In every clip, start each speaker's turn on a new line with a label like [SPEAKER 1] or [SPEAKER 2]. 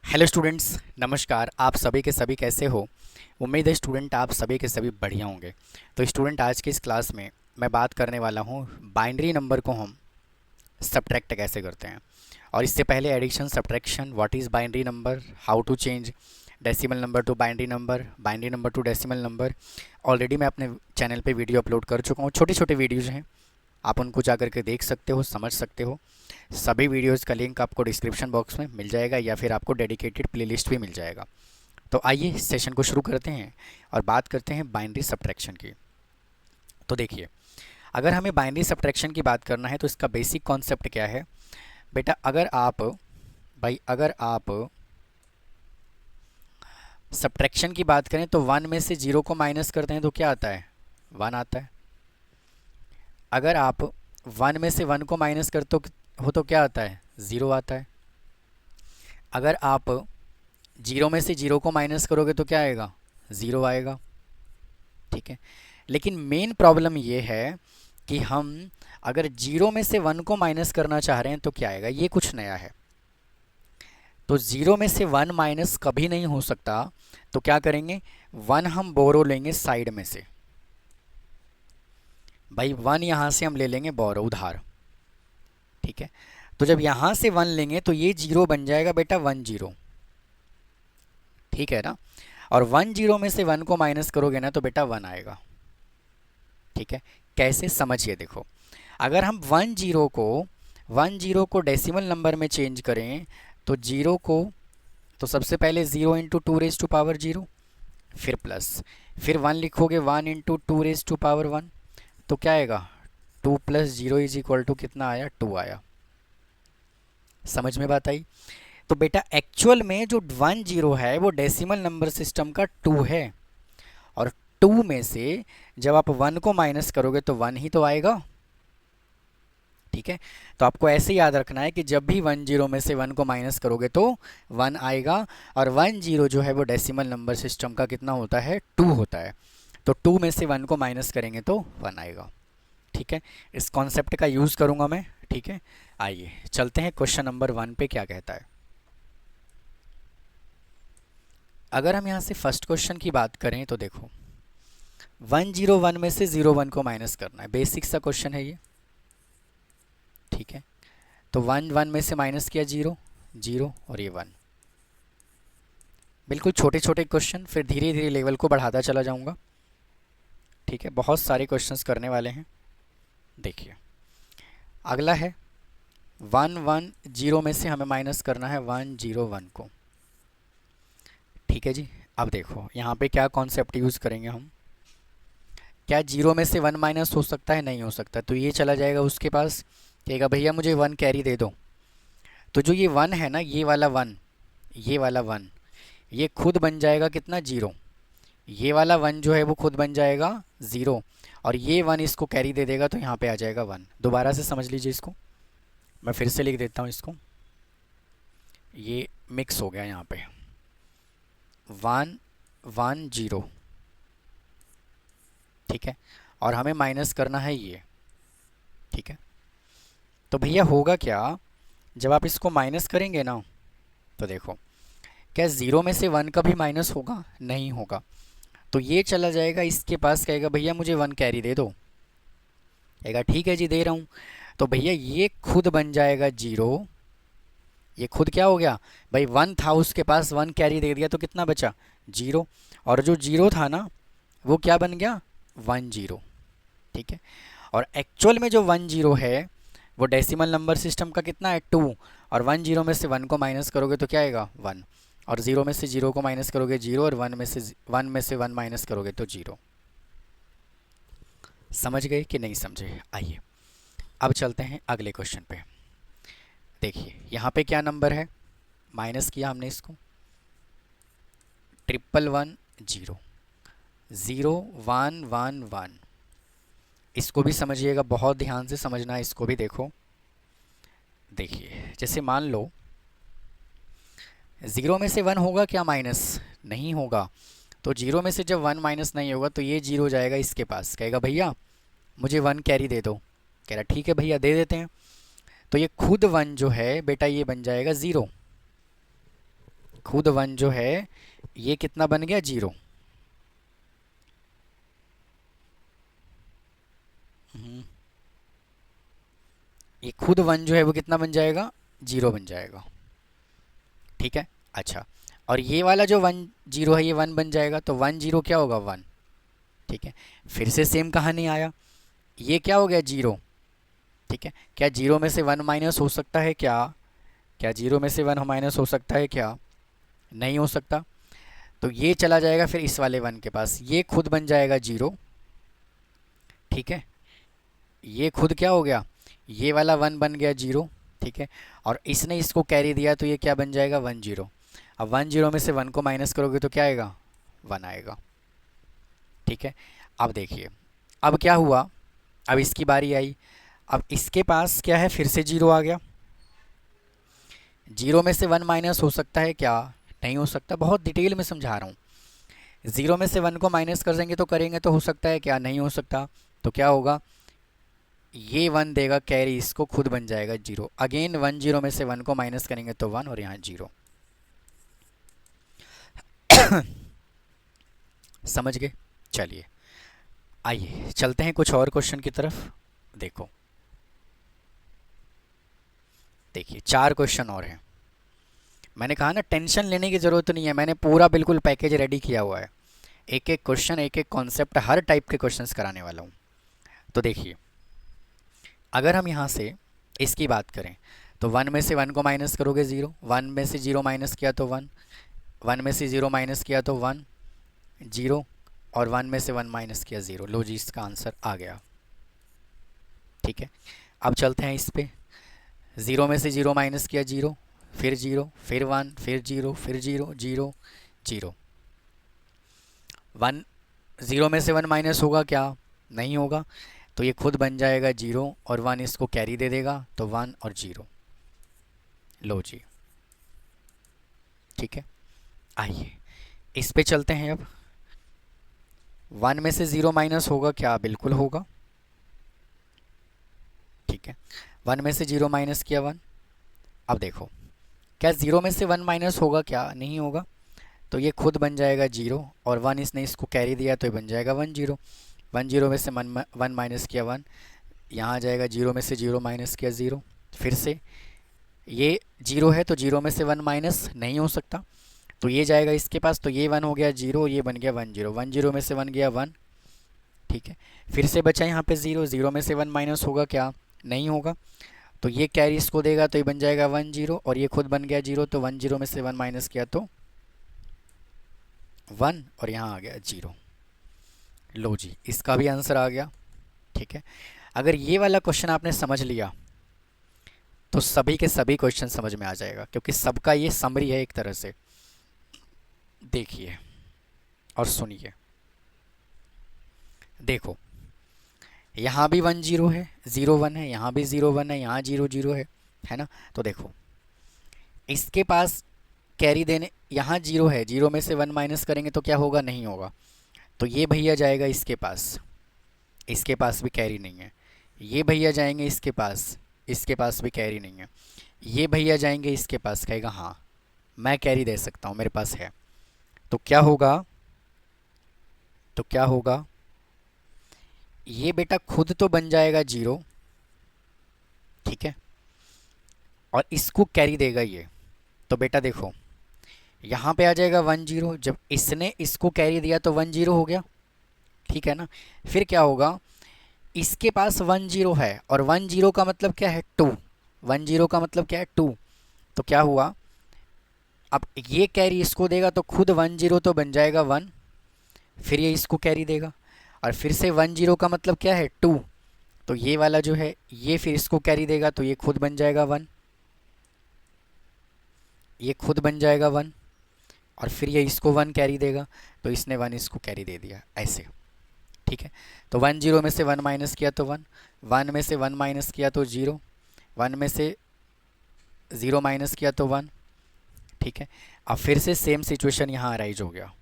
[SPEAKER 1] Hello students, नमस्कार। आप सभी के सभी कैसे हो? उम्मीद है स्टूडेंट आप सभी के सभी बढ़िया होंगे। तो स्टूडेंट, आज की इस क्लास में मैं बात करने वाला हूँ बाइनरी नंबर को हम सब्ट्रैक्ट कैसे करते हैं। और इससे पहले addition, subtraction, what is binary number, how to change decimal number to binary number to decimal number, already मैं अपने चैनल पे वीडियो अपलोड कर चुका हूँ। छोटे छोटे वीडियोज़ हैं, आप उनको जा कर के देख सकते हो, समझ सकते हो। सभी वीडियोज़ का लिंक आपको डिस्क्रिप्शन बॉक्स में मिल जाएगा या फिर आपको डेडिकेटेड प्लेलिस्ट भी मिल जाएगा। तो आइए इस सेशन को शुरू करते हैं और बात करते हैं बाइनरी सब्ट्रैक्शन की। तो देखिए, अगर हमें बाइनरी सब्ट्रैक्शन की बात करना है तो इसका बेसिक कॉन्सेप्ट क्या है बेटा। अगर आप सब्ट्रैक्शन की बात करें तो वन में से जीरो को माइनस करते हैं तो क्या आता है? वन आता है। अगर आप वन में से वन को माइनस करते हो तो क्या आता है? ज़ीरो आता है। अगर आप जीरो में से जीरो को माइनस करोगे तो क्या आएगा? ज़ीरो आएगा। ठीक है। लेकिन मेन प्रॉब्लम ये है कि हम अगर जीरो में से वन को माइनस करना चाह रहे हैं तो क्या आएगा? ये कुछ नया है। तो जीरो में से वन माइनस कभी नहीं हो सकता। तो क्या करेंगे? वन हम बोरो लेंगे साइड में से। भाई वन यहाँ से हम ले लेंगे बोरो, उधार। ठीक है। तो जब यहाँ से वन लेंगे तो ये जीरो बन जाएगा बेटा वन जीरो। ठीक है ना। और वन जीरो में से वन को माइनस करोगे ना तो बेटा वन आएगा। ठीक है। कैसे, समझिए। देखो, अगर हम वन जीरो को डेसिमल नंबर में चेंज करें तो जीरो को, तो सबसे पहले zero into two raise to power zero, फिर प्लस, फिर वन लिखोगे one into two raise to power one, तो क्या आएगा? Two plus zero is equal to कितना आया? टू आया। समझ में बात आई? तो बेटा एक्चुअल में जो वन जीरो है वो डेसिमल नंबर सिस्टम का टू है। और टू में से जब आप वन को माइनस करोगे तो वन ही तो आएगा। ठीक है। तो आपको ऐसे याद रखना है कि जब भी वन जीरो में से वन को माइनस करोगे तो वन आएगा। और वन जीरो जो है वो डेसिमल नंबर सिस्टम का कितना होता है? टू होता है। तो टू में से वन को माइनस करेंगे तो वन आएगा। ठीक है। इस कॉन्सेप्ट का यूज़ करूँगा मैं। ठीक है। आइए चलते हैं क्वेश्चन नंबर वन पे क्या कहता है। अगर हम यहाँ से फर्स्ट क्वेश्चन की बात करें तो देखो, वन जीरो वन में से ज़ीरो वन को माइनस करना है। बेसिक सा क्वेश्चन है ये। ठीक है। तो वन वन में से माइनस किया जीरो, जीरो और ये वन। बिल्कुल छोटे छोटे क्वेश्चन, फिर धीरे धीरे लेवल को बढ़ाता चला जाऊंगा। ठीक है। बहुत सारे क्वेश्चंस करने वाले हैं। देखिए, अगला है वन वन जीरो में से हमें माइनस करना है वन जीरो वन को। ठीक है जी। अब देखो यहाँ पे क्या कॉन्सेप्ट यूज़ करेंगे हम। क्या जीरो में से वन माइनस हो सकता है? नहीं हो सकता। तो ये चला जाएगा उसके पास, कहेगा भैया मुझे वन कैरी दे दो। तो जो ये वन है ना, ये वाला वन, ये खुद बन जाएगा कितना? जीरो। ये वाला वन जो है वो खुद बन जाएगा ज़ीरो। और ये वन इसको कैरी दे देगा तो यहाँ पे आ जाएगा वन। दोबारा से समझ लीजिए इसको, मैं फिर से लिख देता हूँ इसको। ये मिक्स हो गया यहाँ पे, वन वन जीरो। ठीक है। और हमें माइनस करना है ये। ठीक है। तो भैया होगा क्या जब आप इसको माइनस करेंगे ना? तो देखो, क्या ज़ीरो में से वन का भी माइनस होगा? नहीं होगा। तो ये चला जाएगा इसके पास, कहेगा भैया मुझे वन कैरी दे दो। कहेगा ठीक है जी दे रहा हूँ। तो भैया ये खुद बन जाएगा जीरो। ये खुद क्या हो गया भाई? वन था उसके पास, वन कैरी दे दिया तो कितना बचा? जीरो। और जो जीरो था ना वो क्या बन गया? One zero. ठीक है। और एक्चुअल में जो वन जीरो है वो डेसिमल नंबर सिस्टम का कितना है? टू। और वन जीरो में से वन को माइनस करोगे तो क्या आएगा? वन। और ज़ीरो में से जीरो को माइनस करोगे जीरो, और वन में से वन माइनस करोगे तो जीरो। समझ गए कि नहीं समझे? आइए अब चलते हैं अगले क्वेश्चन पे। देखिए यहाँ पे क्या नंबर है? माइनस किया हमने इसको, triple one zero, zero one one one. इसको भी समझिएगा, बहुत ध्यान से समझना है इसको भी। देखो, देखिए जैसे मान लो ज़ीरो में से वन होगा क्या माइनस? नहीं होगा। तो जीरो में से जब वन माइनस नहीं होगा तो ये जीरो जाएगा इसके पास, कहेगा भैया मुझे वन कैरी दे दो। कह रहा ठीक है भैया दे देते हैं। तो ये खुद वन जो है बेटा ये बन जाएगा ज़ीरो। खुद वन जो है ये कितना बन गया, जीरो। ये खुद वन जो है वो कितना बन जाएगा, जीरो बन जाएगा। ठीक है, अच्छा। और ये वाला जो वन जीरो है ये वन बन जाएगा, तो वन जीरो क्या होगा, वन। ठीक है, फिर से सेम कहानी आया, ये क्या हो गया, जीरो। ठीक है, क्या जीरो में से वन माइनस हो सकता है क्या, क्या जीरो में से वन माइनस हो सकता है क्या, नहीं हो सकता। तो ये चला जाएगा फिर इस वाले वन के पास, ये खुद बन जाएगा जीरो। ठीक है, ये खुद क्या हो गया, ये वाला वन बन गया जीरो। ठीक है, और इसने इसको कैरी दिया तो ये क्या बन जाएगा, वन जीरो। अब वन जीरो में से वन को माइनस करोगे तो क्या आएगा, वन आएगा। ठीक है, अब देखिए अब क्या हुआ, अब इसकी बारी आई। अब इसके पास क्या है, फिर से जीरो आ गया। जीरो में से वन माइनस हो सकता है क्या, नहीं हो सकता, बहुत डिटेल में समझा रहा हूँ। ज़ीरो में से वन को माइनस कर देंगे तो करेंगे तो हो सकता है क्या, नहीं हो सकता। तो क्या होगा, ये वन देगा कैरी, इसको खुद बन जाएगा जीरो। अगेन वन जीरो में से वन को माइनस करेंगे तो वन, और यहाँ जीरो। समझ गए, चलिए आइए चलते हैं कुछ और क्वेश्चन की तरफ। देखो देखिए 4 क्वेश्चन और हैं। मैंने कहा ना टेंशन लेने की ज़रूरत नहीं है, मैंने पूरा बिल्कुल पैकेज रेडी किया हुआ है। एक एक क्वेश्चन, एक एक कॉन्सेप्ट, हर टाइप के क्वेश्चंस कराने वाला हूँ। तो देखिए अगर हम यहाँ से इसकी बात करें तो वन में से वन को माइनस करोगे ज़ीरो, वन में से ज़ीरो माइनस किया तो वन, वन में से ज़ीरो माइनस किया तो वन जीरो, और वन में से वन माइनस किया ज़ीरो। लो जी, इसका आंसर आ गया। ठीक है, अब चलते हैं इस पे। ज़ीरो में से ज़ीरो माइनस किया जीरो, फिर जीरो, फिर वन, फिर जीरो, फिर zero, zero zero. One zero में से वन माइनस होगा क्या, नहीं होगा, तो ये खुद बन जाएगा जीरो, और वन इसको कैरी दे देगा तो वन और जीरो। लो जी, ठीक है, आइए इस पे चलते हैं। अब वन में से ज़ीरो माइनस होगा क्या, बिल्कुल होगा। ठीक है, वन में से ज़ीरो माइनस किया वन। अब देखो क्या ज़ीरो में से वन माइनस होगा क्या, नहीं होगा, तो ये खुद बन जाएगा जीरो, और वन इसने इसको कैरी दिया तो ये बन जाएगा वन जीरो। वन जीरो में से वन माइनस किया वन, यहाँ आ जाएगा जीरो में से जीरो माइनस किया ज़ीरो। फिर से ये जीरो है तो जीरो में से वन माइनस नहीं हो सकता, तो ये जाएगा इसके पास, तो ये वन हो गया जीरो, ये बन गया वन जीरो। वन जीरो में से वन गया वन। ठीक है, फिर से बचा यहाँ पे ज़ीरो, ज़ीरो में से वन माइनस होगा क्या, नहीं होगा, तो ये कैरी इसको देगा तो ये बन जाएगा वन जीरो, और ये खुद बन गया जीरो, तो वन जीरो में से वन माइनस किया तो वन, और यहाँ आ गया जीरो। लो जी, इसका भी आंसर आ गया। ठीक है, अगर ये वाला क्वेश्चन आपने समझ लिया तो सभी के सभी क्वेश्चन समझ में आ जाएगा, क्योंकि सबका ये समरी है एक तरह से। देखिए और सुनिए, देखो यहाँ भी वन जीरो है, ज़ीरो वन है, यहाँ भी ज़ीरो वन है, यहाँ जीरो जीरो है ना। तो देखो इसके पास कैरी देने, यहाँ जीरो है, जीरो में से वन माइनस करेंगे तो क्या होगा, नहीं होगा, तो ये भैया जाएगा इसके पास भी कैरी नहीं है। ये भैया जाएंगे इसके पास भी कैरी नहीं है। ये भैया जाएंगे इसके पास, कहेगा हाँ मैं कैरी दे सकता हूँ, मेरे पास है। तो क्या होगा, ये बेटा खुद तो बन जाएगा जीरो। ठीक है, और इसको कैरी देगा ये, तो बेटा देखो यहाँ पे आ जाएगा वन जीरो, जब इसने इसको कैरी दिया तो वन जीरो हो गया। ठीक है ना, फिर क्या होगा, इसके पास वन जीरो है, और वन जीरो का मतलब क्या है, टू। वन जीरो का मतलब क्या है, टू। तो क्या हुआ, अब ये कैरी इसको देगा तो खुद वन जीरो तो बन जाएगा वन, फिर ये इसको कैरी देगा, और फिर से वन जीरो का मतलब क्या है, टू। तो ये वाला जो है ये फिर इसको कैरी देगा तो ये खुद बन जाएगा वन, ये खुद बन जाएगा वन, और फिर ये इसको वन कैरी देगा तो इसने वन इसको कैरी दे दिया, ऐसे। ठीक है, तो वन जीरो में से वन माइनस किया तो वन, वन में से वन माइनस किया तो जीरो, वन में से ज़ीरो माइनस किया तो वन। ठीक है, अब फिर से सेम सिचुएशन यहाँ अराइज हो गया।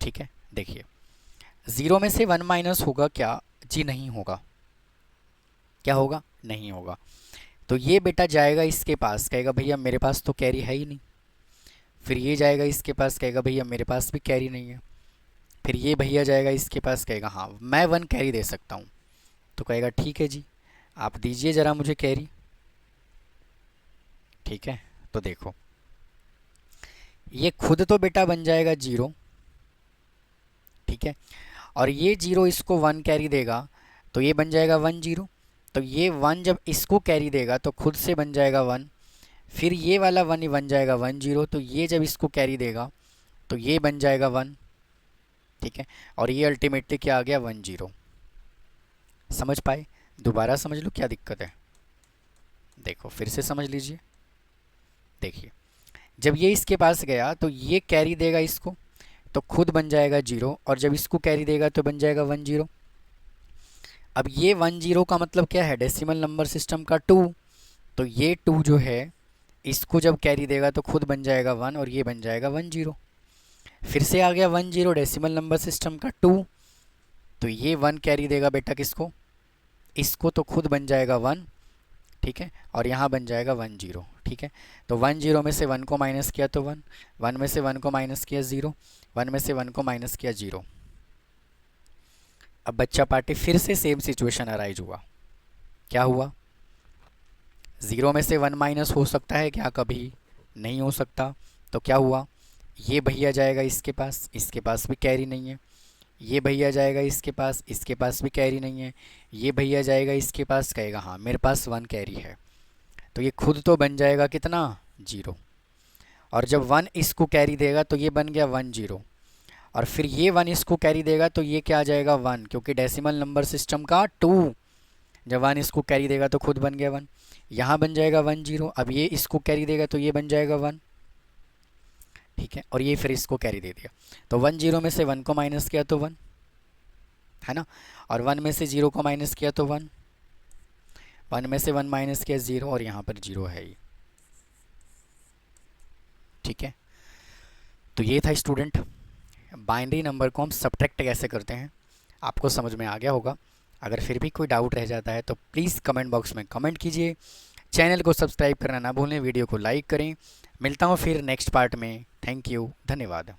[SPEAKER 1] ठीक है, देखिए ज़ीरो में से वन माइनस होगा क्या, जी नहीं होगा। क्या होगा, नहीं होगा, तो ये बेटा जाएगा इसके पास, कहेगा भैया मेरे पास तो कैरी है ही नहीं, फिर ये जाएगा इसके पास, कहेगा भैया मेरे पास भी कैरी नहीं है। फिर ये भैया जाएगा इसके पास, कहेगा हाँ मैं 1 कैरी दे सकता हूँ। तो कहेगा ठीक है जी, आप दीजिए ज़रा मुझे कैरी। ठीक है, तो देखो ये खुद तो बेटा बन जाएगा 0। ठीक है, और ये 0 इसको 1 कैरी देगा तो ये बन जाएगा 1 0। तो ये 1 जब इसको कैरी देगा तो खुद से बन जाएगा 1। फिर ये वाला 1 ही बन जाएगा 1 0। तो ये जब इसको कैरी देगा तो ये बन जाएगा 1। ठीक है, और ये अल्टीमेटली क्या आ गया 1 0। समझ पाए? दोबारा समझ लो क्या दिक्कत है। देखो फिर से समझ लीजिए। देखिए जब ये इसके पास गया तो ये कैरी देगा इसको तो खुद बन जाएगा 0, और जब इसको कैरी देगा तो बन जाएगा 1 0। अब ये 1 0 का मतलब क्या है, डेसिमल नंबर सिस्टम का 2। तो ये 2 जो है इसको जब कैरी देगा तो खुद बन जाएगा 1, और ये बन जाएगा 1 0। फिर से आ गया 1 0 डेसिमल नंबर सिस्टम का 2। तो ये 1 कैरी देगा बेटा किसको, इसको, तो खुद बन जाएगा 1। ठीक है, और यहाँ बन जाएगा 1 0। ठीक है, तो 1 0 में से 1 को माइनस किया तो 1, 1 में से 1 को माइनस किया 0, 1 में से 1 को माइनस किया 0। अब बच्चा पार्टी फिर से सेम सिचुएशन अराइज हुआ। क्या हुआ, 0 में से 1 माइनस हो सकता है क्या, कभी नहीं हो सकता। तो क्या हुआ, ये भैया जाएगा इसके पास भी कैरी नहीं है। ये भैया जाएगा इसके पास भी कैरी नहीं है। ये भैया जाएगा इसके पास, कहेगा हाँ मेरे पास 1 कैरी है। तो ये खुद तो बन जाएगा कितना 0, और जब 1 इसको कैरी देगा तो ये बन गया 1 0, और फिर ये 1 इसको कैरी देगा तो ये क्या आ जाएगा 1, क्योंकि डेसिमल नंबर सिस्टम का 2। जब 1 इसको कैरी देगा तो खुद बन गया 1, यहाँ बन जाएगा 1 0। अब ये इसको कैरी देगा तो ये बन जाएगा 1। ठीक है, और ये फिर इसको कैरी दे दिया तो 1 0 में से 1 को माइनस किया तो 1 है ना, और 1 में से 0 को माइनस किया तो 1, 1 में से 1 माइनस किया 0, और यहाँ पर 0 है ही। ठीक है, तो ये था स्टूडेंट बाइनरी नंबर को हम सब्ट्रैक्ट कैसे करते हैं, आपको समझ में आ गया होगा। अगर फिर भी कोई डाउट रह जाता है तो प्लीज़ कमेंट बॉक्स में कमेंट कीजिए। चैनल को सब्सक्राइब करना ना भूलें, वीडियो को लाइक करें। मिलता हूँ फिर नेक्स्ट पार्ट में। थैंक यू, धन्यवाद।